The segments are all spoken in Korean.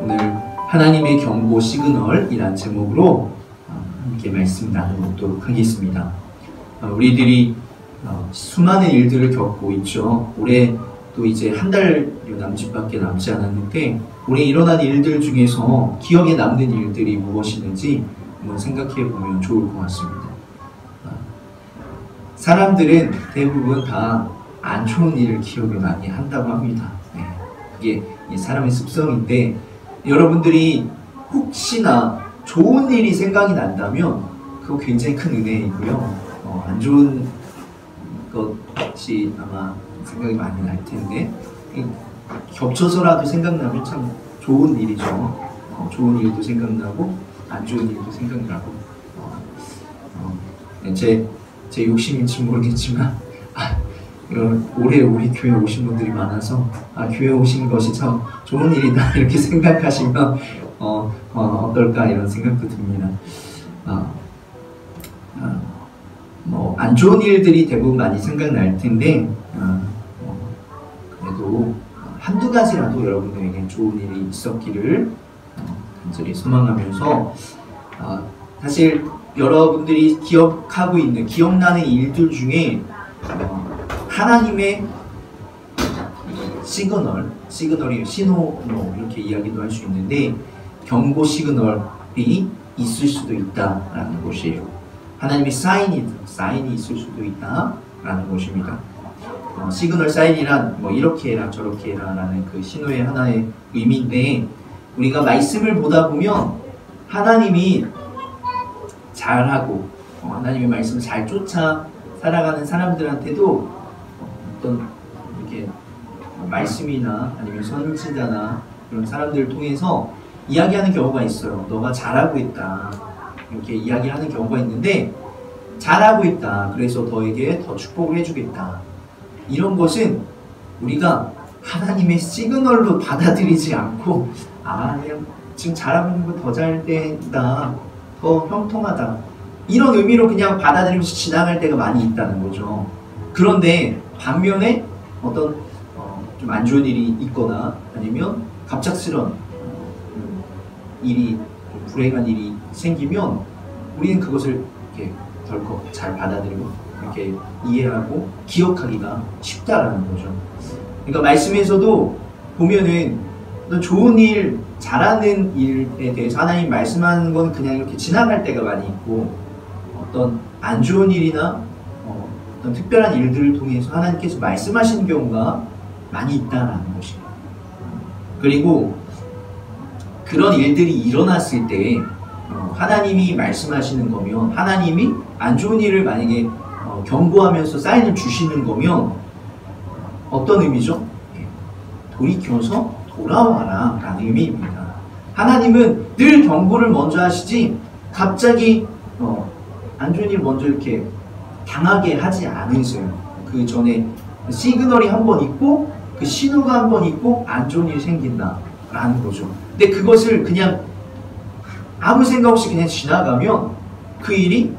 오늘 하나님의 경고 시그널이란 제목으로 함께 말씀 나누도록 하겠습니다. 우리들이 수많은 일들을 겪고 있죠. 올해 또 이제 한 달여 남짓밖에 남지 않았는데 올해 일어난 일들 중에서 기억에 남는 일들이 무엇이는지 한번 생각해 보면 좋을 것 같습니다. 사람들은 대부분 다 안 좋은 일을 기억을 많이 한다고 합니다. 그게 사람의 습성인데 여러분들이 혹시나 좋은 일이 생각이 난다면 그거 굉장히 큰 은혜이고요. 안 좋은 것이 아마 생각이 많이 날 텐데 겹쳐서라도 생각나면 참 좋은 일이죠. 좋은 일도 생각나고 안 좋은 일도 생각나고 제 욕심인지 모르겠지만 올해 우리 교회 오신 분들이 많아서 교회 오신 것이 참 좋은 일이다 이렇게 생각하시면 어떨까 이런 생각도 듭니다. 안 좋은 일들이 대부분 많이 생각날 텐데 그래도 한두 가지라도 여러분들에게 좋은 일이 있었기를 간절히 소망하면서 사실 여러분들이 기억하고 있는 기억나는 일들 중에 하나님의 시그널이 신호 이렇게 이야기도 할 수 있는데 경고 시그널이 있을 수도 있다라는 것이에요. 하나님의 사인이 있을 수도 있다라는 것입니다. 시그널 사인이란 이렇게 해라 저렇게 해라 라는 그 신호의 하나의 의미인데 우리가 말씀을 보다 보면 하나님이 잘하고 하나님의 말씀을 잘 쫓아 살아가는 사람들한테도 어떤 이렇게 말씀이나 아니면 선지자나 그런 사람들을 통해서 이야기하는 경우가 있어요. 너가 잘하고 있다 이렇게 이야기하는 경우가 있는데 잘하고 있다 그래서 너에게 더 축복을 해주겠다 이런 것은 우리가 하나님의 시그널로 받아들이지 않고 그냥 지금 잘하고 있는 거 더 잘 된다 더 형통하다 이런 의미로 그냥 받아들이면서 지나갈 때가 많이 있다는 거죠. 그런데 반면에 어떤 좀 안 좋은 일이 있거나 아니면 갑작스런 일이 좀 불행한 일이 생기면 우리는 그것을 이렇게 덜컥 잘 받아들이고 이렇게 이해하고 기억하기가 쉽다라는 거죠. 그러니까 말씀에서도 보면은 어떤 좋은 일, 잘하는 일에 대해서 하나님 말씀하는 건 그냥 이렇게 지나갈 때가 많이 있고 어떤 안 좋은 일이나 어떤 특별한 일들을 통해서 하나님께서 말씀하시는 경우가 많이 있다라는 것이에요. 그리고 그런 일들이 일어났을 때 하나님이 말씀하시는 거면 하나님이 안 좋은 일을 만약에 경고하면서 사인을 주시는 거면 어떤 의미죠? 돌이켜서 돌아와라 라는 의미입니다. 하나님은 늘 경고를 먼저 하시지 갑자기 안 좋은 일 먼저 이렇게 당하게 하지 않으세요. 그 전에 시그널이 한 번 있고 그 신호가 한 번 있고 안 좋은 일이 생긴다 라는 거죠. 근데 그것을 그냥 아무 생각 없이 그냥 지나가면 그 일이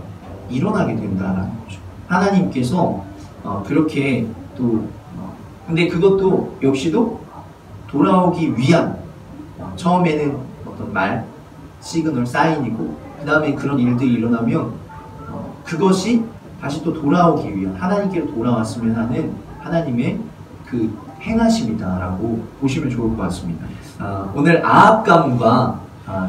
일어나게 된다라는 거죠. 하나님께서 그렇게 또 근데 그것도 역시도 돌아오기 위한 처음에는 어떤 말, 시그널, 사인이고 그 다음에 그런 일들이 일어나면 그것이 다시 또 돌아오기 위한 하나님께로 돌아왔으면 하는 하나님의 그 행하심이다라고 보시면 좋을 것 같습니다. 오늘 아합 가문과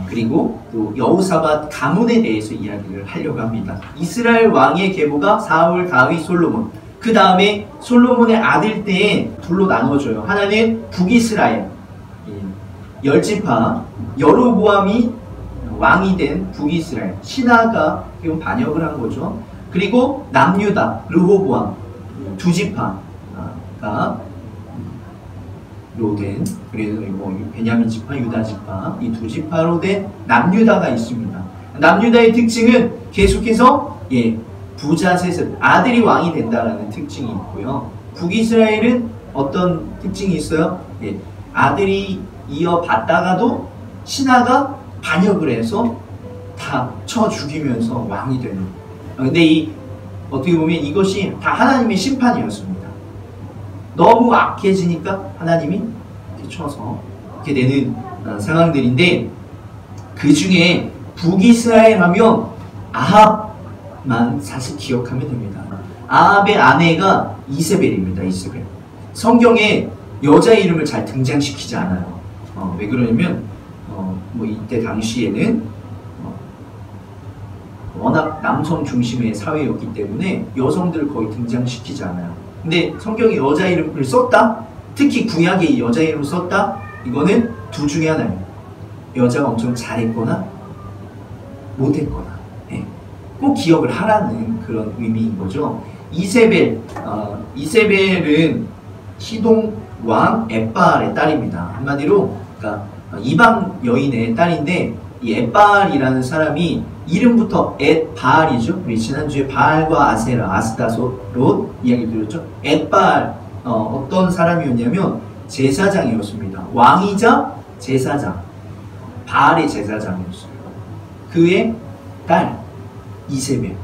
그리고 또 여호사밧 가문에 대해서 이야기를 하려고 합니다. 이스라엘 왕의 계보가 사울, 다윗, 솔로몬 그 다음에 솔로몬의 아들 때에 둘로 나눠져요. 하나는 북이스라엘 10지파 여로보암이 왕이 된 북이스라엘 신하가 이건 반역을 한 거죠. 그리고 남유다 르호보암 2지파가 로 된 그래서 베냐민 지파, 유다 지파 이 2지파로 된 남유다가 있습니다. 남유다의 특징은 계속해서 부자 셋은 아들이 왕이 된다라는 특징이 있고요. 북이스라엘은 어떤 특징이 있어요? 아들이 이어받다가도 신하가 반역을 해서 다 쳐 죽이면서 왕이 되는. 근데 어떻게 보면 이것이 다 하나님의 심판이었습니다. 너무 악해지니까 하나님이 이렇게 쳐서 이렇게 되는 상황들인데, 그 중에 북이스라엘 하면 아합만 사실 기억하면 됩니다. 아합의 아내가 이세벨입니다. 이세벨. 성경에 여자 이름을 잘 등장시키지 않아요. 왜 그러냐면 뭐 이때 당시에는 워낙 남성 중심의 사회였기 때문에 여성들을 거의 등장시키지 않아요. 근데 성경에 여자 이름을 썼다? 특히 구약에 여자 이름을 썼다? 이거는 둘 중에 하나예요. 여자가 엄청 잘했거나 못했거나, 꼭 기억을 하라는 그런 의미인 거죠. 이세벨은 시동 왕 엣바알의 딸입니다. 한마디로 그러니까 이방 여인의 딸인데, 이 엣바알이라는 사람이 이름부터 엣바알이죠. 우리 지난주에 바알과 아세라, 아스다롯 이야기 드렸죠. 엣바알 어떤 사람이었냐면 제사장이었습니다. 왕이자 제사장, 바알의 제사장이었어요. 그의 딸 이세벨.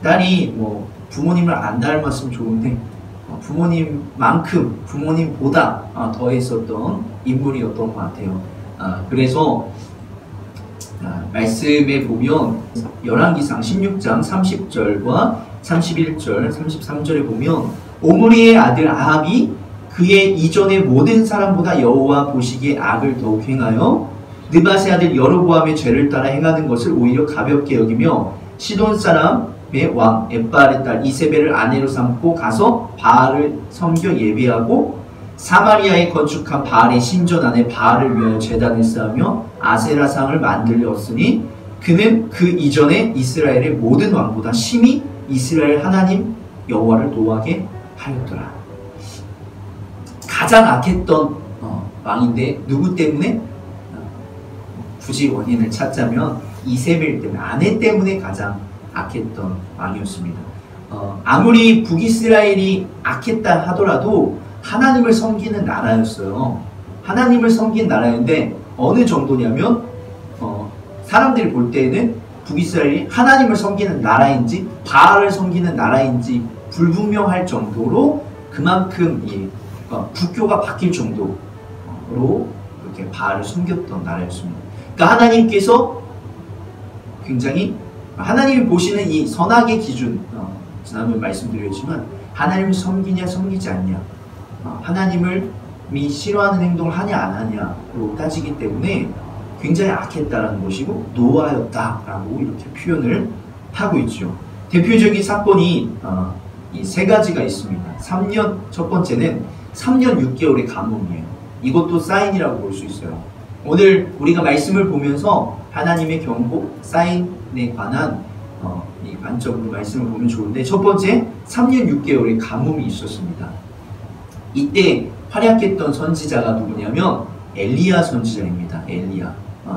딸이 뭐 부모님을 안 닮았으면 좋은데 부모님만큼 부모님보다 더했었던 인물이었던 것 같아요. 그래서 말씀에 보면 열왕기상 16장 30절과 31절, 33절에 보면 오므리의 아들 아합이 그의 이전의 모든 사람보다 여호와 보시기에 악을 더욱 행하여 느밧의 아들 여로보암의 죄를 따라 행하는 것을 오히려 가볍게 여기며 시돈 사람의 왕 엣바알의 딸 이세벨을 아내로 삼고 가서 바알을 섬겨 예배하고 사마리아에 건축한 바알의 신전 안에 바알을 위하여 제단을 쌓으며 아세라상을 만들었으니 그는 그 이전에 이스라엘의 모든 왕보다 심히 이스라엘 하나님 여호와를 노하게 하였더라. 가장 악했던 왕인데 누구 때문에? 굳이 원인을 찾자면 이세벨 때문에, 아내 때문에 가장 악했던 왕이었습니다. 아무리 북이스라엘이 악했다 하더라도 하나님을 섬기는 나라였어요. 하나님을 섬긴 나라인데 어느 정도냐면 사람들이 볼 때에는 북이스라엘이 하나님을 섬기는 나라인지 바알을 섬기는 나라인지 불분명할 정도로 그만큼 국교가 바뀔 정도로 이렇게 바알을 섬겼던 나라였습니다. 그러니까 하나님께서 굉장히 하나님이 보시는 이 선악의 기준, 지난번에 말씀드렸지만 하나님을 섬기냐 섬기지 않냐, 하나님을 싫어하는 행동을 하냐 안 하냐로 따지기 때문에 굉장히 악했다라는 것이고 노하였다라고 이렇게 표현을 하고 있죠. 대표적인 사건이 이 세 가지가 있습니다. 첫 번째는 3년 6개월의 가뭄이에요. 이것도 사인이라고 볼 수 있어요. 오늘 우리가 말씀을 보면서 하나님의 경고, 사인에 관한 이 관점으로 말씀을 보면 좋은데, 첫 번째 3년 6개월의 가뭄이 있었습니다. 이때 활약했던 선지자가 누구냐면 엘리야 선지자입니다. 엘리야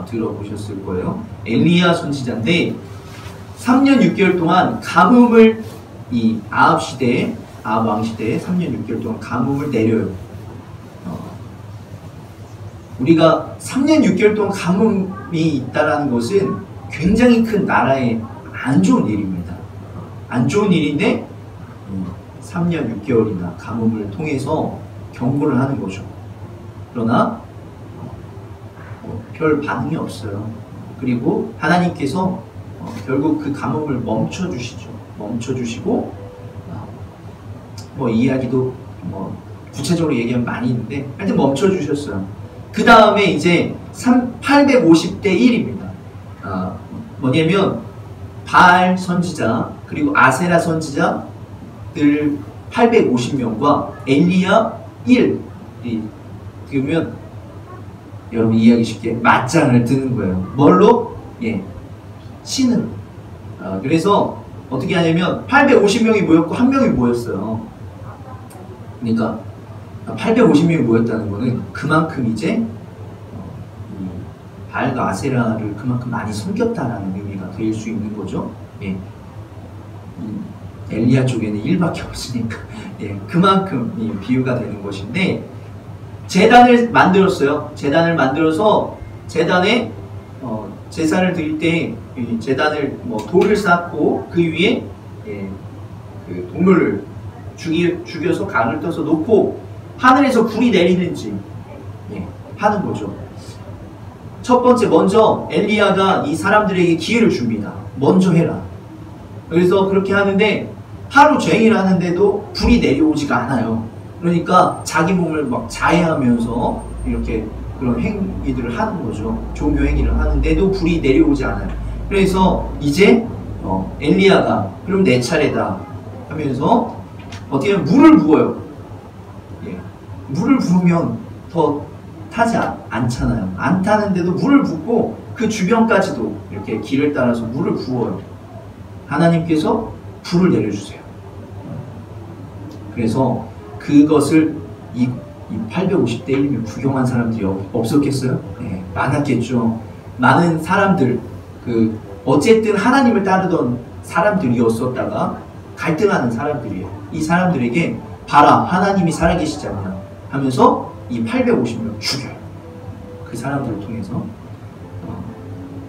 들어보셨을 거예요. 엘리야 선지자인데 3년 6개월 동안 가뭄을 이 아합 왕 시대에 3년 6개월 동안 가뭄을 내려요. 우리가 3년 6개월 동안 가뭄이 있다라는 것은 굉장히 큰 나라의 안 좋은 일입니다. 안 좋은 일인데 3년 6개월이나 가뭄을 통해서 경고를 하는 거죠. 그러나 별 반응이 없어요. 그리고 하나님께서 결국 그 가뭄을 멈춰주시죠. 멈춰주시고 뭐 이야기도 뭐 구체적으로 얘기하면 많이 있는데 하여튼 멈춰주셨어요. 그 다음에 이제 850대 1입니다. 뭐냐면 바알 선지자 그리고 아세라 선지자들 850명과 엘리야 1 그러면 여러분 이해하기 쉽게 맞짱을 뜨는 거예요. 뭘로? 신으로. 그래서 어떻게 하냐면 850명이 모였고 한 명이 모였어요. 그러니까 850명이 모였다는 거는 그만큼 이제 바알과 아세라를 그만큼 많이 섬겼다라는 의미가 될 수 있는 거죠. 엘리야 쪽에는 1밖에 없으니까 그만큼 비유가 되는 것인데, 제단을 만들었어요. 제단을 만들어서 제단에 제사를 드릴 때 제단을 돌을 쌓고 그 위에 그 동물을 죽여서 강을 떠서 놓고 하늘에서 불이 내리는지 예, 하는 거죠. 첫 번째, 먼저 엘리야가 이 사람들에게 기회를 줍니다. 먼저 해라. 그래서 그렇게 하는데 하루 종일 하는데도 불이 내려오지가 않아요. 그러니까 자기 몸을 막 자해하면서 이렇게 그런 행위들을 하는 거죠. 종교 행위를 하는데도 불이 내려오지 않아요. 그래서 이제 엘리야가 그럼 내 차례다 하면서 어떻게 하면 물을 부어요. 예. 물을 부으면 더 타지 않잖아요. 안 타는데도 물을 붓고 그 주변까지도 이렇게 길을 따라서 물을 부어요. 하나님께서 불을 내려주세요. 그래서 그것을 이 850대 1이면 구경한 사람들이 없었겠어요? 네, 많았겠죠. 많은 사람들, 어쨌든 하나님을 따르던 사람들이었었다가 갈등하는 사람들이에요. 이 사람들에게 봐라, 하나님이 살아계시잖아 하면서 이 850명 죽여요. 그 사람들을 통해서.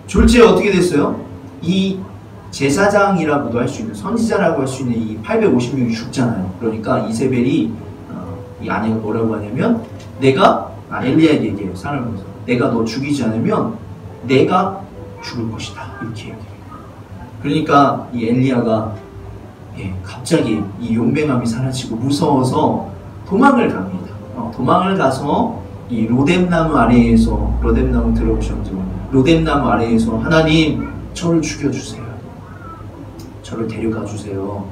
졸지에 어떻게 됐어요? 이 제사장이라고도 할 수 있는, 선지자라고 할 수 있는 이 850명이 죽잖아요. 그러니까 이세벨이 이 아내가 뭐라고 하냐면 엘리야에게 얘기해요. 살아면서 내가 너 죽이지 않으면 내가 죽을 것이다. 이렇게 얘기해요. 그러니까 이 엘리야가 갑자기 이 용맹함이 사라지고 무서워서 도망을 갑니다. 도망을 가서 이 로뎀나무 아래에서, 로뎀나무 들어보셨죠? 로뎀나무 아래에서 하나님 저를 죽여주세요. 저를 데려가 주세요.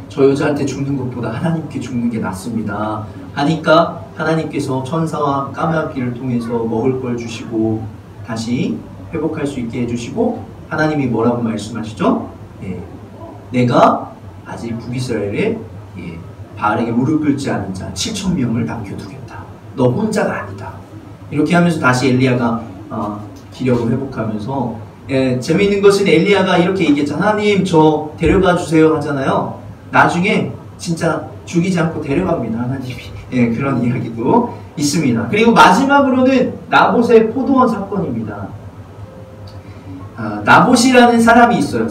저 여자한테 죽는 것보다 하나님께 죽는 게 낫습니다. 하니까 하나님께서 천사와 까만 비를 통해서 먹을 걸 주시고 다시 회복할 수 있게 해주시고 하나님이 뭐라고 말씀하시죠? 내가 아직 북이스라엘에 바알에게 무릎 꿇지 않은 자 7,000명을 남겨두겠다. 너 혼자가 아니다. 이렇게 하면서 다시 엘리야가 기력을 회복하면서 재미있는 것은 엘리야가 이렇게 얘기했잖아. 하나님 저 데려가 주세요 하잖아요. 나중에 진짜 죽이지 않고 데려갑니다. 하나님이. 그런 이야기도 있습니다. 그리고 마지막으로는 나봇의 포도원 사건입니다. 나봇이라는 사람이 있어요.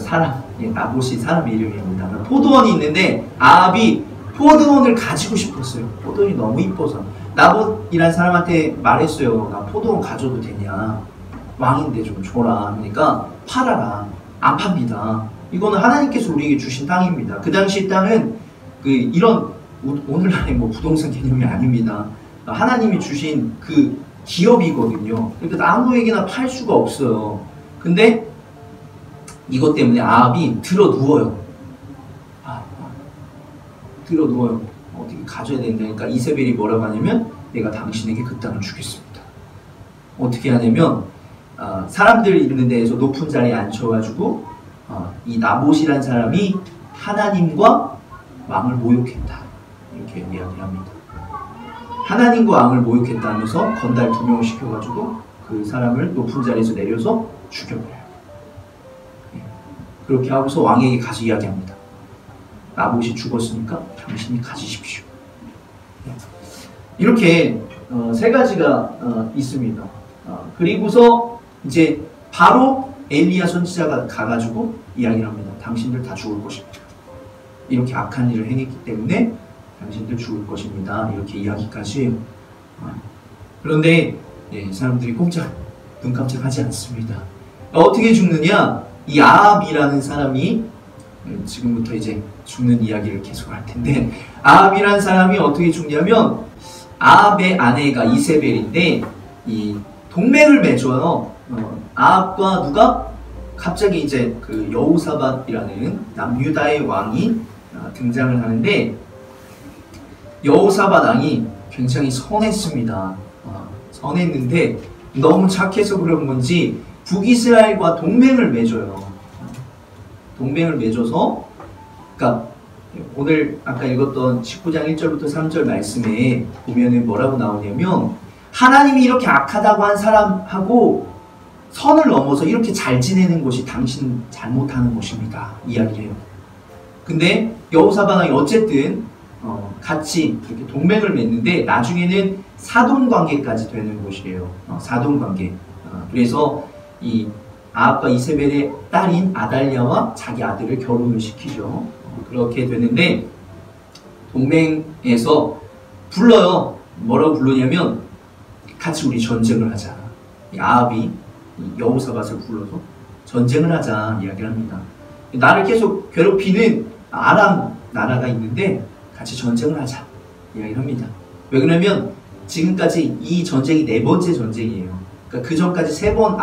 나봇이 사람 이름입니다. 포도원이 있는데 아합이 포도원을 가지고 싶었어요. 포도원이 너무 이뻐서. 나봇이라는 사람한테 말했어요. 나 포도원 가져도 되냐. 왕인데 좀 줘라. 그러니까 팔아라. 안 팝니다. 이거는 하나님께서 우리에게 주신 땅입니다. 그 당시 땅은 이런 오늘날의 부동산 개념이 아닙니다. 하나님이 주신 그 기업이거든요. 그러니까 아무에게나 팔 수가 없어요. 근데 이것 때문에 아합이 들어 누워요. 들어 누워요. 어떻게 가져야 된다니까 이세벨이 뭐라고 하냐면 내가 당신에게 그 땅을 주겠습니다. 어떻게 하냐면 사람들 있는 데에서 높은 자리에 앉혀가지고 이 나봇이라는 사람이 하나님과 왕을 모욕했다. 이렇게 이야기를 합니다. 하나님과 왕을 모욕했다 하면서 건달 2명을 시켜가지고 그 사람을 높은 자리에서 내려서 죽여버려요. 그렇게 하고서 왕에게 가서 이야기합니다. 나봇이 죽었으니까 당신이 가지십시오. 이렇게 세 가지가 있습니다. 그리고서 이제 바로 엘리야 선지자가 가가지고 이야기를 합니다. 당신들 다 죽을 것입니다. 이렇게 악한 일을 행했기 때문에 당신들 죽을 것입니다. 이렇게 이야기까지 해요. 그런데 사람들이 눈 깜짝하지 않습니다. 어떻게 죽느냐? 이 아합이라는 사람이 지금부터 이제 죽는 이야기를 계속 할 텐데 아합이라는 사람이 어떻게 죽냐면 아합의 아내가 이세벨인데 이 동맹을 맺어요. 아합과 누가 갑자기 이제 그 여호사밧이라는 남유다의 왕이 등장을 하는데 여호사밧 왕이 굉장히 선했습니다. 선했는데 너무 착해서 그런 건지 북이스라엘과 동맹을 맺어요. 동맹을 맺어서 그러니까 오늘 아까 읽었던 19장 1절부터 3절 말씀에 보면은 뭐라고 나오냐면 하나님이 이렇게 악하다고 한 사람하고 선을 넘어서 이렇게 잘 지내는 것이 당신 잘못하는 것입니다. 이야기해요. 근데 여호사밧 왕이 어쨌든 같이 이렇게 동맹을 맺는데 나중에는 사돈관계까지 되는 것이에요. 사돈관계. 그래서 이 아합과 이세벨의 딸인 아달랴와 자기 아들을 결혼을 시키죠. 그렇게 되는데 동맹에서 불러요. 뭐라고 부르냐면 같이 우리 전쟁을 하자. 이 아합이 이 여호사밧을 불러서 전쟁을 하자 이야기를 합니다. 나를 계속 괴롭히는 아람 나라가 있는데 같이 전쟁을 하자 이야기를 합니다. 왜 그러냐면 지금까지 이 전쟁이 4번째 전쟁이에요. 그러니까 그 전까지 3번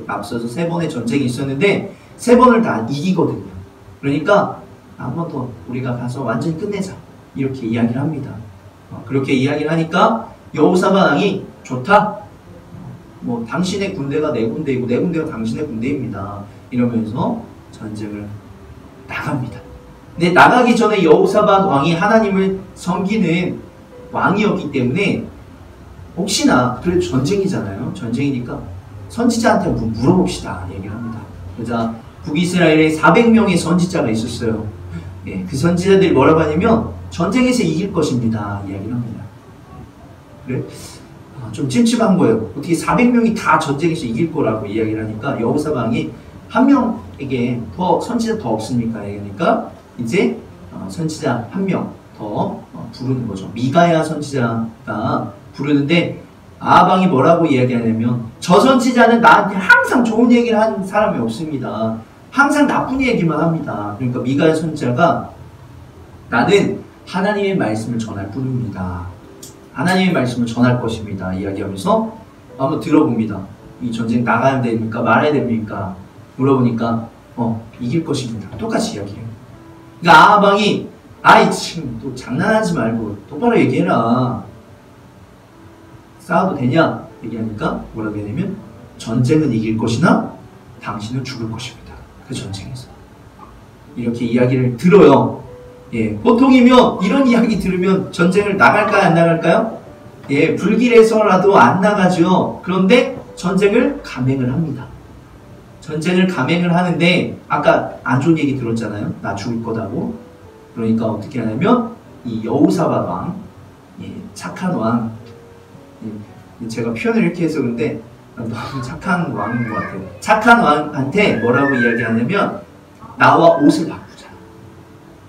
앞서서 3번의 전쟁이 있었는데 3번을 다 이기거든요. 그러니까 한 번 더 우리가 가서 완전히 끝내자 이렇게 이야기를 합니다. 그렇게 이야기를 하니까 여호사밧 왕이 좋다. 뭐 당신의 군대가 내 군대이고 내 군대가 당신의 군대입니다. 이러면서 전쟁을 나갑니다. 근데 나가기 전에 여호사밧 왕이 하나님을 섬기는 왕이었기 때문에 혹시나 그래도 전쟁이잖아요. 전쟁이니까 선지자한테 물어봅시다 얘기를 합니다. 그러자 북이스라엘에 400명의 선지자가 있었어요. 예, 그 선지자들이 뭐라고 하냐면 전쟁에서 이길 것입니다 이야기를 합니다. 그래? 좀 찜찜한 거예요. 어떻게 400명이 다 전쟁에서 이길 거라고 이야기를 하니까 여호사밧 왕이 한 명에게 더 선지자 더 없습니까? 그러니까 이제 선지자 한 명 더 부르는 거죠. 미가야 선지자가 부르는데 아합 왕이 뭐라고 이야기하냐면 저 선지자는 나한테 항상 좋은 얘기를 한 사람이 없습니다. 항상 나쁜 얘기만 합니다. 그러니까 미가야 선지자가 나는 하나님의 말씀을 전할 뿐입니다. 하나님의 말씀을 전할 것입니다. 이야기하면서 한번 들어봅니다. 이 전쟁 나가야 됩니까? 말해야 됩니까? 물어보니까 이길 것입니다. 똑같이 이야기해요. 그러니까 아합 왕이 아이 지금 또 장난하지 말고 똑바로 얘기해라. 싸워도 되냐? 얘기하니까 뭐라고 하냐면 전쟁은 이길 것이나 당신은 죽을 것입니다. 그 전쟁에서. 이렇게 이야기를 들어요. 예, 보통이면 이런 이야기 들으면 전쟁을 나갈까요? 안 나갈까요? 예, 불길해서라도 안 나가죠. 그런데 전쟁을 감행을 합니다. 전쟁을 감행을 하는데 아까 안 좋은 얘기 들었잖아요. 나 죽을 거다고. 그러니까 어떻게 하냐면 이 여호사밧 왕, 예, 착한 왕, 예, 제가 표현을 이렇게 해서 그런데 너무 착한 왕인 것 같아요. 착한 왕한테 뭐라고 이야기하냐면 나와 옷을 바꾸자.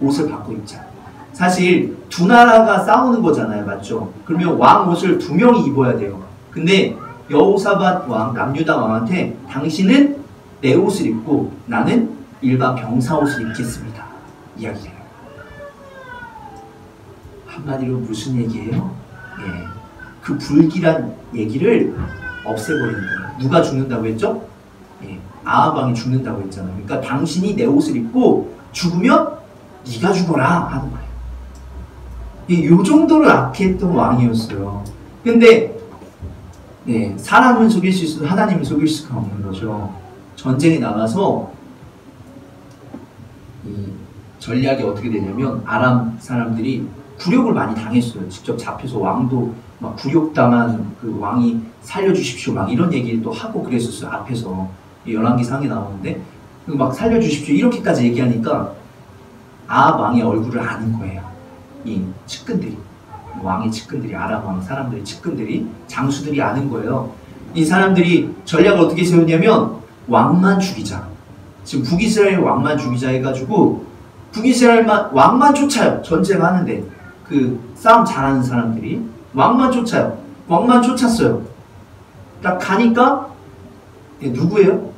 옷을 바꿔 입자. 사실 두 나라가 싸우는 거잖아요. 맞죠? 그러면 왕 옷을 2명이 입어야 돼요. 근데 여호사밧 왕, 남유다 왕한테 당신은 내 옷을 입고 나는 일반 병사 옷을 입겠습니다. 이야기해요. 한마디로 무슨 얘기예요? 예, 그 불길한 얘기를 없애버리는 거예요. 누가 죽는다고 했죠? 예, 아합 왕이 죽는다고 했잖아요. 그러니까 당신이 내 옷을 입고 죽으면 네가 죽어라 하는 거예요. 예, 요 정도로 악했던 왕이었어요. 근데 네, 사람은 속일 수 있어도 하나님을 속일 수가 없는 거죠. 전쟁에 나가서 이 전략이 어떻게 되냐면 아람 사람들이 굴욕을 많이 당했어요. 직접 잡혀서 왕도 막 굴욕당한 그 왕이 살려주십시오 막 이런 얘기를 또 하고 그랬었어요. 앞에서 열왕기 상에 나오는데 막 살려주십시오 이렇게까지 얘기하니까 아합 왕의 얼굴을 아는 거예요. 이 측근들이, 왕의 측근들이, 아람 왕 사람들의 측근들이, 장수들이 아는 거예요. 이 사람들이 전략을 어떻게 세웠냐면 왕만 죽이자. 지금 북이스라엘 왕만 죽이자 해가지고 북이스라엘 왕만 쫓아요. 전쟁하는데 그 싸움 잘하는 사람들이 왕만 쫓아요. 왕만 쫓았어요. 딱 가니까 누구예요?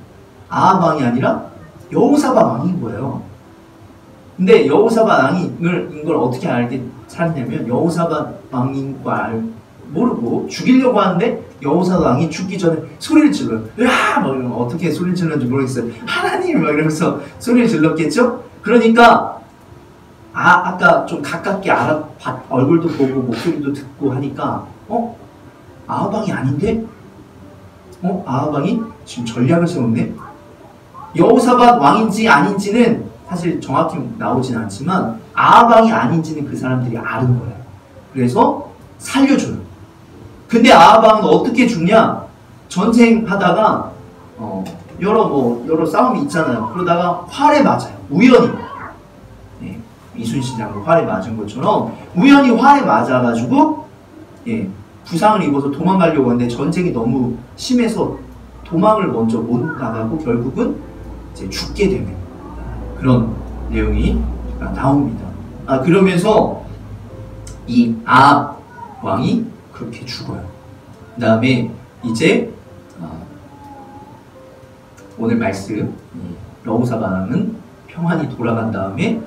아합 왕이 아니라 여호사밧 왕인 거예요. 근데 여호사밧 왕인 걸 어떻게 알게 찾냐면 여호사밧 왕인 거 모르고 죽이려고 하는데 여호사밧 왕이 죽기 전에 소리를 질러요. 으아! 뭐 이러면 어떻게 소리를 질렀는지 모르겠어요. 하나님! 막 이러면서 소리를 질렀겠죠? 그러니까 아까 좀 가깝게 얼굴도 보고 목소리도 듣고 하니까 아합 왕이 아닌데? 아합 왕이 지금 전략을 세웠네? 여호사밧 왕인지 아닌지는 사실 정확히 나오진 않지만 아합 왕이 아닌지는 그 사람들이 아는 거예요. 그래서 살려줘요. 근데 아합 왕은 어떻게 죽냐? 전쟁하다가 여러 싸움이 있잖아요. 그러다가 활에 맞아요. 우연히. 네, 이순신장도 활에 맞은 것처럼 우연히 활에 맞아가지고 부상을 입어서 도망가려고 하는데 전쟁이 너무 심해서 도망을 먼저 못 나가고 결국은 이제 죽게 되는 그런 내용이 나옵니다. 그러면서 이 아합 왕이 그렇게 죽어요. 그 다음에 이제 오늘 말씀 여호사밧은 평안히 돌아간 다음에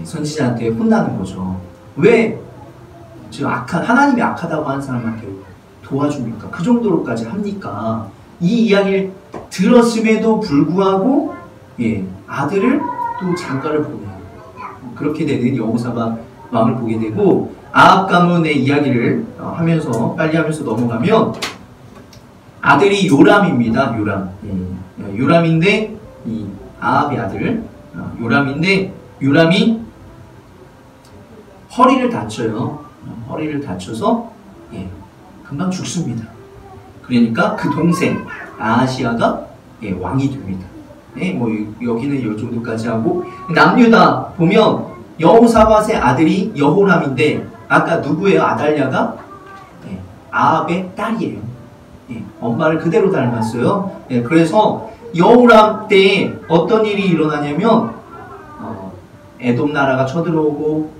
선지자한테 혼나는 거죠. 왜 지금 하나님이 악하다고 하는 사람한테 도와줍니까? 그 정도로까지 합니까? 이 이야기를 들었음에도 불구하고 아들을 또 장가를 보내요. 그렇게 되는 여호사밧 왕을 보게 되고, 아합 가문의 이야기를 빨리 하면서 넘어가면 아들이 요람입니다. 요람인데 이 아합의 아들 요람인데, 요람이 허리를 다쳐요. 허리를 다쳐서 금방 죽습니다. 그러니까 그 동생 아하시아가 왕이 됩니다. 뭐 여기는 이 정도까지 하고, 남유다 보면 여호사밧의 아들이 여호람인데, 아까 누구예요? 아달랴가 아합의 딸이에요. 엄마를 그대로 닮았어요. 그래서 여호람 때에 어떤 일이 일어나냐면 에돔 나라가 쳐들어오고,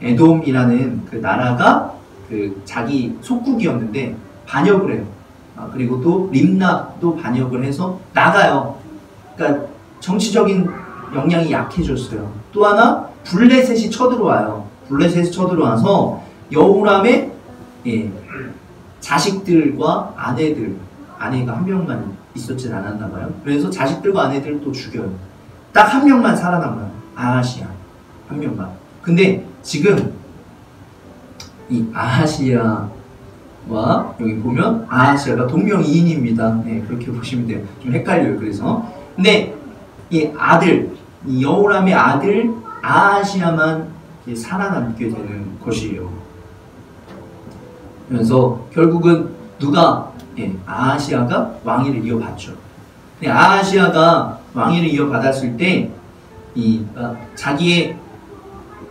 에돔이라는 그 나라가 그 자기 속국이었는데 반역을 해요. 그리고 또 림나도 반역을 해서 나가요. 그러니까 정치적인 역량이 약해졌어요. 또 하나 블레셋이 쳐들어와요. 블레셋이 쳐들어와서 여호람의 자식들과 아내가 한 명만 있었진 않았나 봐요. 그래서 자식들과 아내들을 또 죽여요. 딱 한 명만 살아남아요. 아하시아 한 명만. 근데 지금 이 아하시아와 여기 보면 아하시아가 동명이인입니다. 그렇게 보시면 돼요. 좀 헷갈려요. 그래서 근데 이 여호람의 아들 아하시아만 살아남게 되는 것이에요. 그래서 결국은 아하시아가 왕위를 이어받죠. 근데 아하시아가 왕위를 이어받았을 때 자기의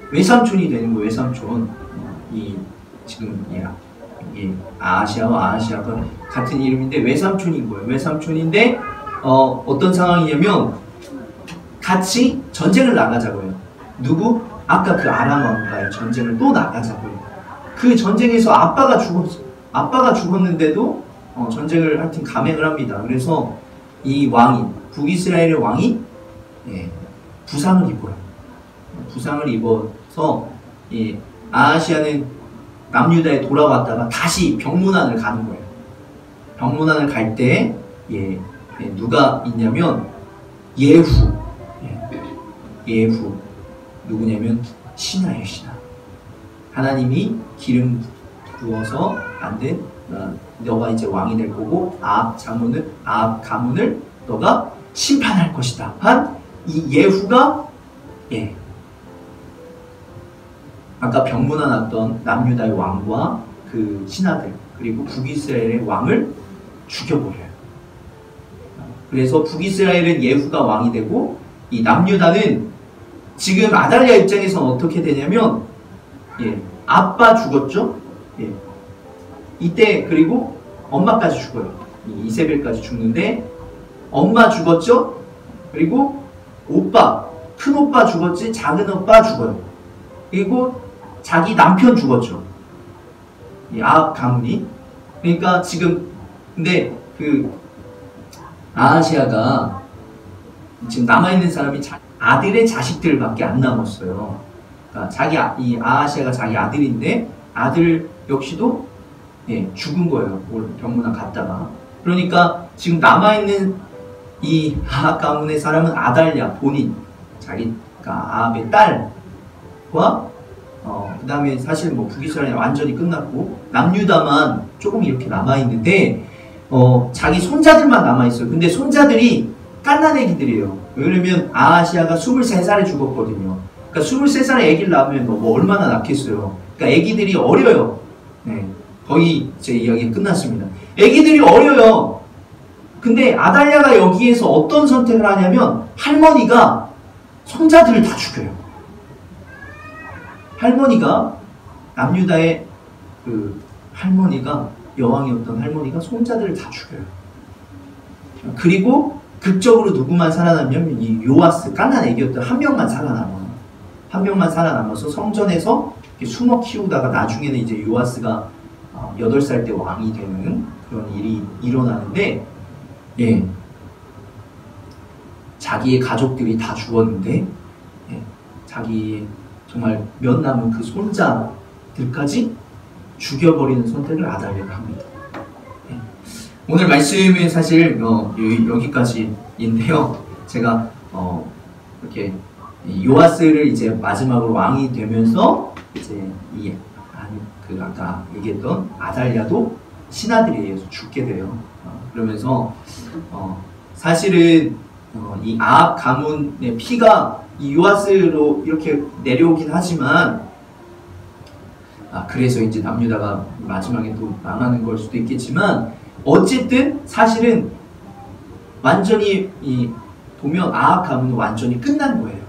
외삼촌이 되는 거예요. 외삼촌. 지금 아하시아와 아하시아가 같은 이름인데 외삼촌인 거예요. 외삼촌인데 어떤 상황이냐면 같이 전쟁을 나가자고요. 누구? 아까 그 아람 왕과의 전쟁을 또 나가자고요. 그 전쟁에서 아빠가 죽었는데도 전쟁을 하여튼 감행을 합니다. 그래서 이 북이스라엘의 왕이 부상을 입어요. 부상을 입어서 아하시아는 남유다에 돌아왔다가 다시 병문안을 가는 거예요. 병문안을 갈 때 누가 있냐면 예후 누구냐면 신하예요. 신하. 하나님이 기름 부어서 만든 너가 이제 왕이 될 거고 아합 가문을 너가 심판할 것이다 한 이 예후가 아까 병문안 왔던 남유다의 왕과 그 신하들 그리고 북이스라엘의 왕을 죽여버려요. 그래서 북이스라엘은 예후가 왕이 되고 이 남유다는 지금 아달랴 입장에서는 어떻게 되냐면 아빠 죽었죠. 이때 그리고 엄마까지 죽어요. 이세벨까지 죽는데 엄마 죽었죠. 그리고 큰 오빠 죽었지. 작은 오빠 죽어요. 그리고 자기 남편 죽었죠. 아합 가문이. 그러니까 지금 근데 그 아하시아가 지금 남아있는 사람이 아들의 자식들밖에 안 남았어요. 그러니까 이 아하시아가 자기 아들인데 아들 역시도 죽은 거예요. 병문안 갔다가. 그러니까 지금 남아있는 이 아합 가문의 사람은 아달랴 본인 그러니까 아합의 딸과 그 다음에 사실 뭐 북이스라엘이 완전히 끝났고 남유다만 조금 이렇게 남아있는데 자기 손자들만 남아있어요. 근데 손자들이 갓난애기들이에요. 왜냐면 아하시아가 23살에 죽었거든요. 그러니까 23살에 애기를 낳으면 뭐 얼마나 낳겠어요. 그러니까 애기들이 어려요. 거의 제 이야기 끝났습니다. 애기들이 어려요. 근데 아달랴가 여기에서 어떤 선택을 하냐면 할머니가 손자들을 다 죽여요. 할머니가 남유다의 그 할머니가 여왕이었던 할머니가 손자들을 다 죽여요. 그리고 극적으로 누구만 살아남냐면 이 요아스 갓난 애기였던 한 명만 살아남아요. 한 명만 살아남아서 성전에서 숨어 키우다가 나중에는 이제 요아스가 8살 때 왕이 되는 그런 일이 일어나는데, 예, 자기의 가족들이 다 죽었는데, 예, 자기의 정말 몇 남은 그 손자들까지 죽여버리는 선택을 아달랴가 합니다. 예. 오늘 말씀은 사실 여기까지인데요. 제가 이렇게 요아스를 이제 마지막으로 왕이 되면서 이제 아까 얘기했던 아달랴도 신하들에 의해서 죽게 돼요. 그러면서 사실은 이 아합 가문의 피가 이 요아스로 이렇게 내려오긴 하지만, 그래서 이제 남유다가 마지막에 또 망하는 걸 수도 있겠지만, 어쨌든 사실은 완전히 보면 아합 가문은 완전히 끝난 거예요.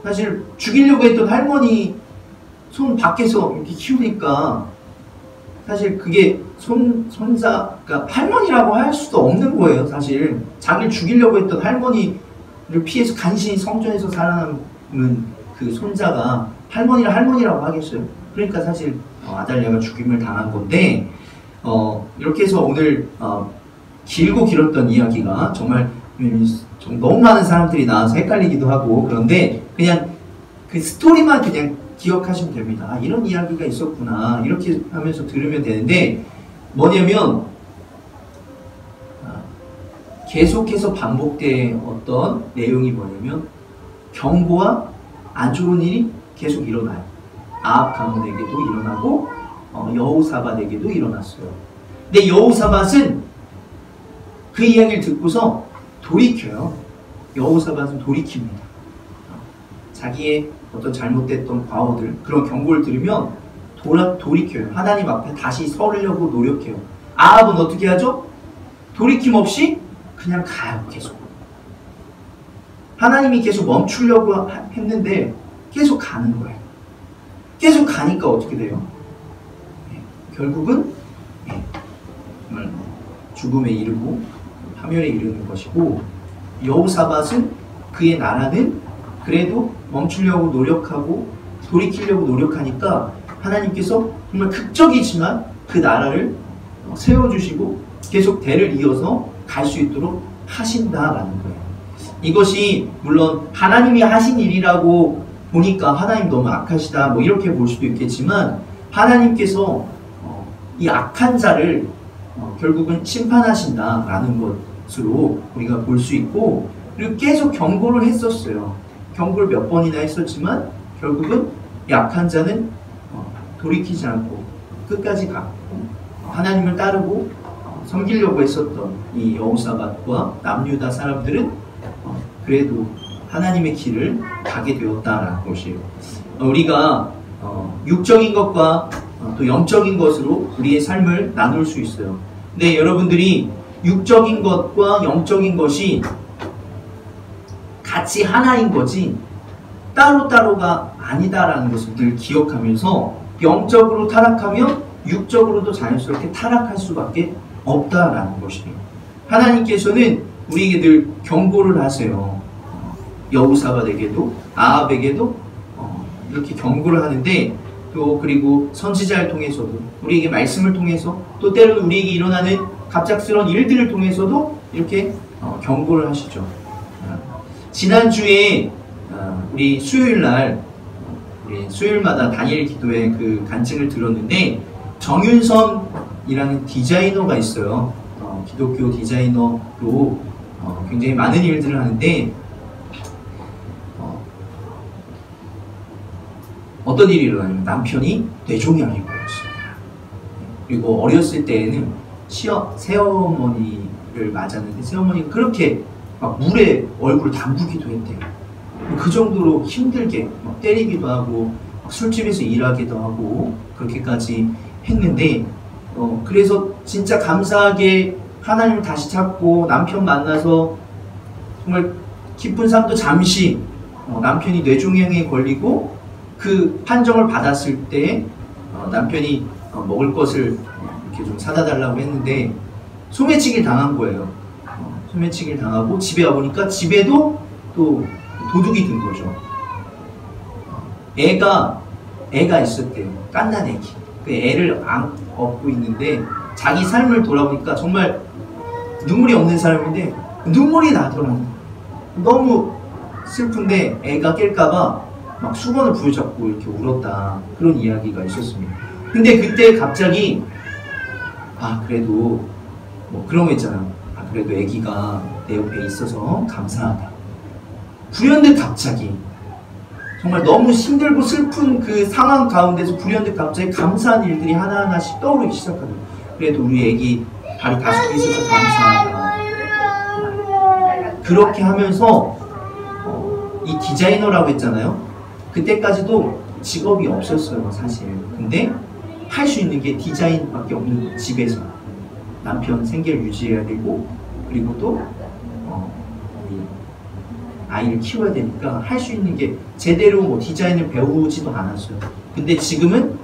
사실 죽이려고 했던 할머니 손 밖에서 이렇게 키우니까 사실 그게 그러니까 할머니라고 할 수도 없는 거예요. 사실 자기를 죽이려고 했던 할머니를 피해서 간신히 성전에서 살아남은 그 손자가 할머니라고 하겠어요. 그러니까 사실 아달랴가 죽임을 당한 건데, 이렇게 해서 오늘 길고 길었던 이야기가 정말 너무 많은 사람들이 나와서 헷갈리기도 하고, 그런데 그냥 그 스토리만 그냥 기억하시면 됩니다. 이런 이야기가 있었구나, 이렇게 하면서 들으면 되는데, 뭐냐면 계속해서 반복된 어떤 내용이 뭐냐면 경고와 안 좋은 일이 계속 일어나요. 아합 가문에게도 일어나고 여호사밧에게도 일어났어요. 근데 여호사밧은 그 이야기를 듣고서 돌이켜요. 여호사밧은 돌이킵니다. 자기의 어떤 잘못됐던 과오들, 그런 경고를 들으면 돌이켜요. 하나님 앞에 다시 서려고 노력해요. 아합은 어떻게 하죠? 돌이킴 없이 그냥 가요. 계속. 하나님이 계속 멈추려고 했는데 계속 가는 거예요. 계속 가니까 어떻게 돼요? 결국은 죽음에 이르고 파멸에 이르는 것이고, 여호사밧은 그의 나라는 그래도 멈추려고 노력하고 돌이키려고 노력하니까 하나님께서 정말 극적이지만 그 나라를 세워주시고 계속 대를 이어서 갈 수 있도록 하신다라는 거예요. 이것이 물론 하나님이 하신 일이라고 보니까 하나님 너무 악하시다 뭐 이렇게 볼 수도 있겠지만, 하나님께서 이 악한 자를 결국은 심판하신다라는 것으로 우리가 볼 수 있고, 그리고 계속 경고를 했었어요. 경고를 몇 번이나 했었지만 결국은 이 악한 자는 돌이키지 않고 끝까지 갔고, 하나님을 따르고 섬기려고 했었던 이 여호사밧과 남유다 사람들은 그래도 하나님의 길을 가게 되었다라는 것이에요. 우리가 육적인 것과 또 영적인 것으로 우리의 삶을 나눌 수 있어요. 근데 여러분들이 육적인 것과 영적인 것이 같이 하나인 거지 따로따로가 아니다라는 것을 늘 기억하면서, 영적으로 타락하면 육적으로도 자연스럽게 타락할 수밖에 없다라는 것이에요. 하나님께서는 우리에게 늘 경고를 하세요. 여호사밧에게도 아합에게도 이렇게 경고를 하는데, 또 그리고 선지자를 통해서도, 우리에게 말씀을 통해서, 또 때로는 우리에게 일어나는 갑작스러운 일들을 통해서도 이렇게 경고를 하시죠. 지난주에 우리 수요일날 우리 수요일마다 다니엘 기도회 그 간증을 들었는데, 정윤선이라는 디자이너가 있어요. 기독교 디자이너로 굉장히 많은 일들을 하는데, 어떤 일이 일어나냐면 남편이 뇌종양에 걸렸어요. 그리고 어렸을 때에는 새어머니를 맞았는데 새어머니가 그렇게 막 물에 얼굴을 담그기도 했대요. 그 정도로 힘들게 막 때리기도 하고 막 술집에서 일하기도 하고 그렇게까지 했는데, 그래서 진짜 감사하게 하나님을 다시 찾고 남편 만나서 정말 기쁜 삶도 잠시, 남편이 뇌종양에 걸리고 그 판정을 받았을 때 남편이 먹을 것을 이렇게 좀 사다 달라고 했는데 소매치기를 당한 거예요. 소매치기를 당하고 집에 와보니까 집에도 또 도둑이 든 거죠. 애가 있었대요. 갓난 애기. 그 애를 업고 있는데 자기 삶을 돌아보니까 정말 눈물이 없는 사람인데 눈물이 나더라고요. 너무 슬픈데 애가 깰까봐 막 수건을 부여잡고 이렇게 울었다, 그런 이야기가 있었습니다. 근데 그때 갑자기 그래도 뭐 그런 거 있잖아요. 그래도 애기가 내 옆에 있어서 감사하다. 불현듯 갑자기 정말 너무 힘들고 슬픈 그 상황 가운데서 불현듯 갑자기 감사한 일들이 하나하나씩 떠오르기 시작하더라고요. 그래도 우리 애기 발이 5개 있어서 감사하다. 그렇게 하면서 이 디자이너라고 했잖아요. 그때까지도 직업이 없었어요, 사실. 근데 할 수 있는 게 디자인밖에 없는 집에서 남편 생계를 유지해야 되고, 그리고 또 아이를 키워야 되니까 할 수 있는 게 제대로 뭐 디자인을 배우지도 않았어요. 근데 지금은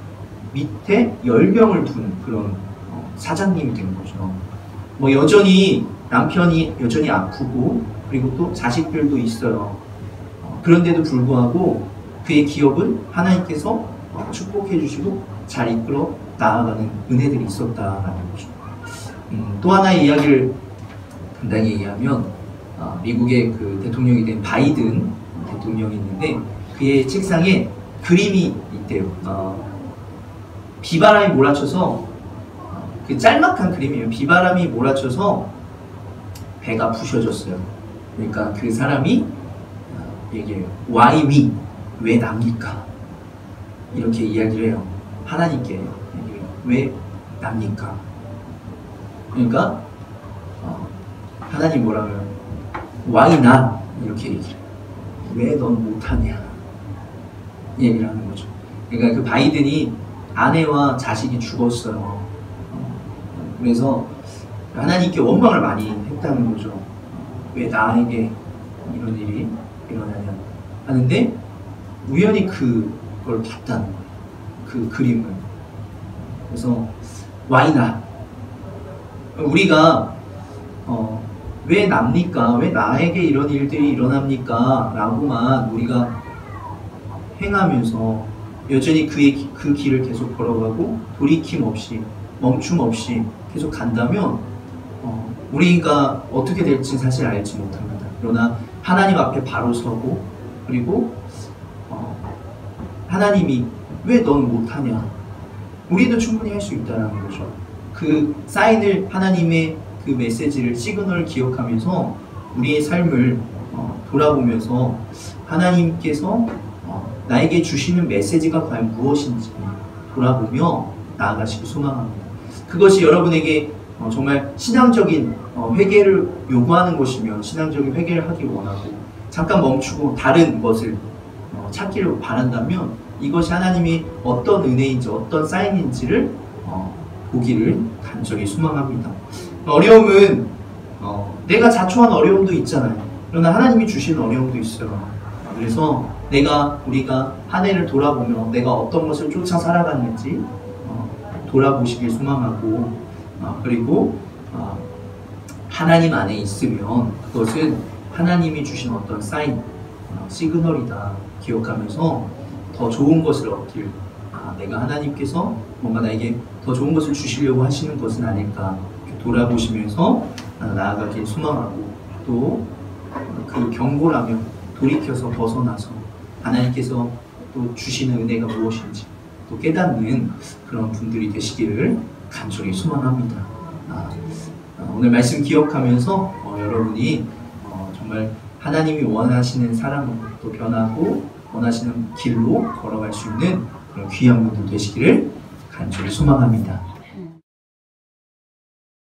밑에 10명을 둔 그런 사장님이 된 거죠. 뭐 여전히 남편이 여전히 아프고, 그리고 또 자식들도 있어요. 그런데도 불구하고 그의 기업은 하나님께서 축복해 주시고 잘 이끌어 나아가는 은혜들이 있었다라는 거죠. 또 하나의 이야기를 간단히 얘기하면, 미국의 그 대통령이 된 바이든 대통령이 있는데 그의 책상에 그림이 있대요. 비바람이 몰아쳐서, 그 짤막한 그림이에요. 비바람이 몰아쳐서 배가 부셔졌어요. 그러니까 그 사람이 얘기해요. Why me? 왜 납니까? 이렇게 이야기를 해요. 하나님께 왜 납니까? 그러니까 하나님 뭐라면 Why not? 이렇게 얘기를 해요. 왜 넌 못하냐? 얘기를 하는 거죠. 그러니까 그 바이든이 아내와 자식이 죽었어요. 그래서 하나님께 원망을 많이 했다는 거죠. 왜 나에게 이런 일이 일어나냐 하는데, 우연히 그걸 봤다는 거예요. 그 그림을. 그래서 Why not? 우리가 왜 납니까? 왜 나에게 이런 일들이 일어납니까? 라고만 우리가 행하면서 여전히 그 길을 계속 걸어가고 돌이킴 없이, 멈춤 없이 계속 간다면 우리가 어떻게 될지 사실 알지 못합니다. 그러나 하나님 앞에 바로 서고, 그리고 하나님이 왜 넌 못하냐? 우리도 충분히 할 수 있다는 거죠. 그 사인을, 하나님의 그 메시지를, 시그널을 기억하면서 우리의 삶을 돌아보면서 하나님께서 나에게 주시는 메시지가 과연 무엇인지 돌아보며 나아가시기 소망합니다. 그것이 여러분에게 정말 신앙적인 회개를 요구하는 것이면 신앙적인 회개를 하기 원하고, 잠깐 멈추고 다른 것을 찾기를 바란다면 이것이 하나님이 어떤 은혜인지 어떤 사인인지를 보기를 간절히 소망합니다. 어려움은 내가 자초한 어려움도 있잖아요. 그러나 하나님이 주시는 어려움도 있어요. 그래서 우리가 한 해를 돌아보며 내가 어떤 것을 쫓아 살아갔는지 돌아보시길 소망하고, 그리고 하나님 안에 있으면 그것은 하나님이 주신 어떤 사인, 시그널이다 기억하면서 더 좋은 것을 얻길, 내가 하나님께서 뭔가 나에게 더 좋은 것을 주시려고 하시는 것은 아닐까 돌아보시면서 나아가길 소망하고, 또 그 경고라면 돌이켜서 벗어나서 하나님께서 또 주시는 은혜가 무엇인지 또 깨닫는 그런 분들이 되시기를 간절히 소망합니다. 오늘 말씀 기억하면서 여러분이 정말 하나님이 원하시는 사랑으로 또 변하고 원하시는 길로 걸어갈 수 있는 그런 귀한 분들 되시기를 간절히 소망합니다.